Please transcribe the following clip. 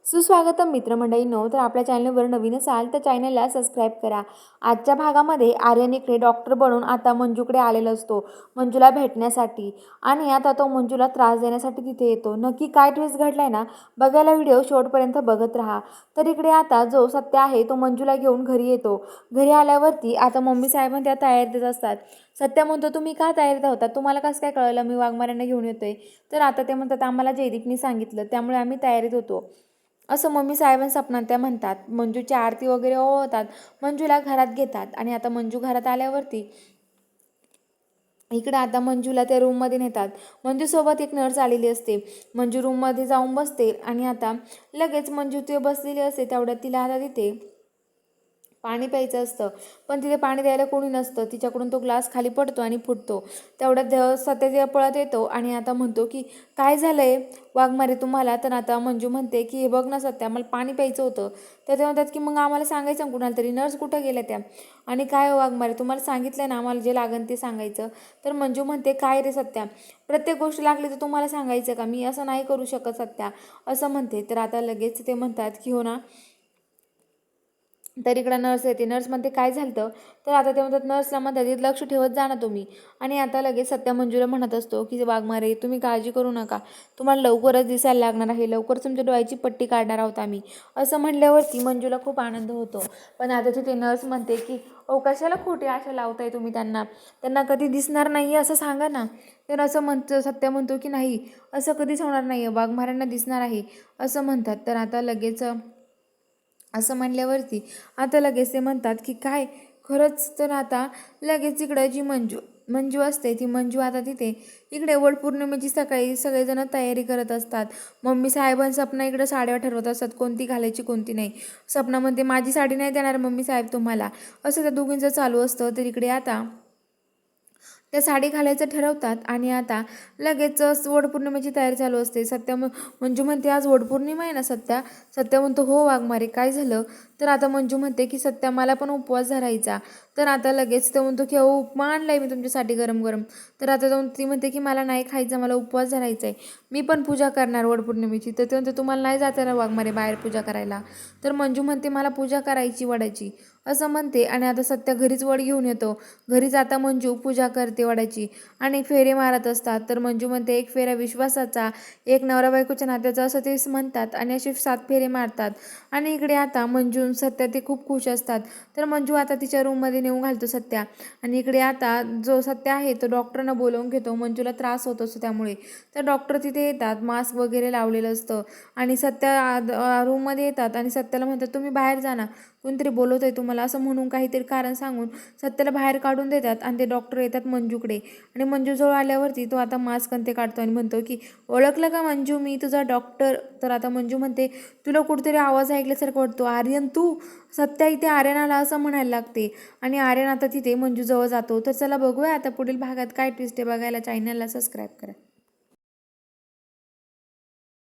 सुस्वागतम मित्रमंडळींनो, तर आपल्या चॅनलवर नवीन असाल तर चॅनलला सबस्क्राईब करा। आजच्या भागामध्ये आर्यन इकडे डॉक्टर बनून आता मंजूकडे आलेला असतो मंजूला भेटण्यासाठी, आणि आता तो मंजूला त्रास देण्यासाठी तिथे येतो। नक्की काय ट्विस्ट घडलाय ना, बघायला व्हिडिओ शेवटपर्यंत बघत राहा। तर इकडे आता जो सत्य आहे तो मंजूला घेऊन घरी येतो। घरी आल्यावरती आता मम्मी साहेबांना त्या तयारीत असतात। सत्य म्हणतो, तुम्ही का तयारीत होता? तुम्हाला कसं काय कळलं मी वाघमाऱ्यांना घेऊन येतोय? तर आता ते म्हणतात, आम्हाला जयदीपनी सांगितलं त्यामुळे आम्ही तयारीत होतो, असं मम्मी साहेबांच्या स्वप्नात त्या म्हणतात। मंजूची आरती वगैरे होतात, मंजूला घरात घेतात, आणि आता मंजू घरात आल्यावरती इकडे आता मंजूला त्या रूममध्ये नेतात। मंजूसोबत एक नर्स आलेली असते। मंजू रूममध्ये जाऊन बसते, आणि आता लगेच मंजू ते बसलेली असते तेवढ्यात तिला आता तिथे पाणी प्यायचं असतं, पण तिथे पाणी द्यायला कोणी नसतं। तिच्याकडून तो ग्लास खाली पडतो आणि फुटतो। तेवढ्यात सत्य पळत येतो आणि आता म्हणतो की काय झालंय वाघमारे तुम्हाला? तर आता मंजू म्हणते की हे बघ ना सत्य, आम्हाला पाणी प्यायचं होतं। तर ते म्हणतात की मग आम्हाला सांगायचं कुणाला तरी, नर्स कुठं गेल्या त्या? आणि काय हो वाघमारे, तुम्हाला सांगितलं ना आम्हाला जे लागेल ते सांगायचं। तर मंजू म्हणते काय रे सत्या, प्रत्येक गोष्ट लागली तर तुम्हाला सांगायचं का? मी असं नाही करू शकत सत्या, असं म्हणते। तर आता लगेच ते म्हणतात की हो ना। तर इकडं नर्स येते। नर्स म्हणते काय झालं? तर आता ते म्हणतात, नर्सला म्हणतात लक्ष ठेवत जा ना तुम्ही। आणि आता लगेच सत्या मंजूला म्हणत असतो की वाघमारे तुम्ही काळजी करू नका, तुम्हाला लवकरच दिसायला लागणार आहे, लवकरच तुमच्या डोळ्याची पट्टी काढणार आहोत आम्ही, असं म्हणल्यावरती मंजूला खूप आनंद होतो। पण आता तिथे नर्स म्हणते की ओ कशाला खोटी आशा लावताय तुम्ही त्यांना, त्यांना कधी दिसणार नाही असं सांगा ना। तर असं म्हणतं सत्य म्हणतो की नाही, असं कधीच होणार नाही, वाघमाऱ्यांना दिसणार आहे असं म्हणतात। तर आता लगेच असं म्हणल्यावरती आता लगेच ते म्हणतात की काय खरंच? तर आता लगेच इकडं जी मंजू असते ती मंजू आता तिथे इकडे वटपौर्णिमेची सकाळी सगळेजण तयारी करत असतात। मम्मी साहेबांचं सपना इकडे साड्या ठरवत असतात कोणती घालायची कोणती नाही। सपना म्हणते माझी साडी नाही देणार मम्मी साहेब तुम्हाला, असं त्या दोघींचं चालू असतं। तर इकडे आता त्या साडी घालायचं ठरवतात, आणि आता लगेच वटपौर्णिमेची तयारी चालू असते। मंजू म्हणते आज वटपौर्णिमा आहे ना सत्या? सत्य म्हणतो हो वाघमारे काय झालं? तर आता मंजू म्हणते की सत्या मला पण उपवास धरायचा। तर आता लगेच ते म्हणतो की अहो उपमा आणलाय मी तुमच्यासाठी गरम गरम। तर आता ती म्हणते की मला नाही खायचं, मला उपवास धरायचा आहे, मी पण पूजा करणार वटपौर्णिमेची। तर ते म्हणते तुम्हाला नाही जातं ना वाघमारे बाहेर पूजा करायला? तर मंजू म्हणते मला पूजा करायची वडाची, असं म्हणते। आणि आता सत्या घरीच वड घेऊन येतो। घरीच आता मंजू पूजा करते वडाची, आणि फेरे मारत असतात। तर मंजू म्हणते एक फेरा विश्वासाचा, एक नवरा बायकोच्या नात्याचा, असं ते म्हणतात, आणि असे 7 फेरे मारतात। आणि इकडे आता मंजू सत्या ते खूप खुश असतात। तर मंजू आता तिच्या रूममध्ये नेऊन घालतो सत्या, आणि इकडे आता जो सत्य आहे तो डॉक्टरना बोलवून घेतो, मंजूला त्रास होत असतो त्यामुळे। तर डॉक्टर तिथे येतात, मास्क वगैरे लावलेलं असतं, आणि सत्या रूममध्ये येतात, आणि सत्याला म्हणतात तुम्ही बाहेर जा ना, कोणतरी बोलवत आहे तुम्हाला, असं म्हणून काहीतरी कारण सांगून सत्याला बाहेर काढून देतात। आणि ते डॉक्टर येतात मंजूकडे, आणि मंजूजवळ आल्यावरती तो आता मास्क ते काढतो आणि म्हणतो की ओळखलं का मंजू, मी तुझा डॉक्टर? तर आता मंजू म्हणते तुला कुठेतरी आवाज ऐकल्यासारखं वाटतो, आर्यन तू? सत्या इथे आर्यनाला असं म्हणायला लागते, आणि आर्यन आता तिथे मंजूजवळ जातो। तर चला बघूया आता पुढील भागात काय ट्विस्ट आहे, बघायला चॅनलला सबस्क्राईब करा।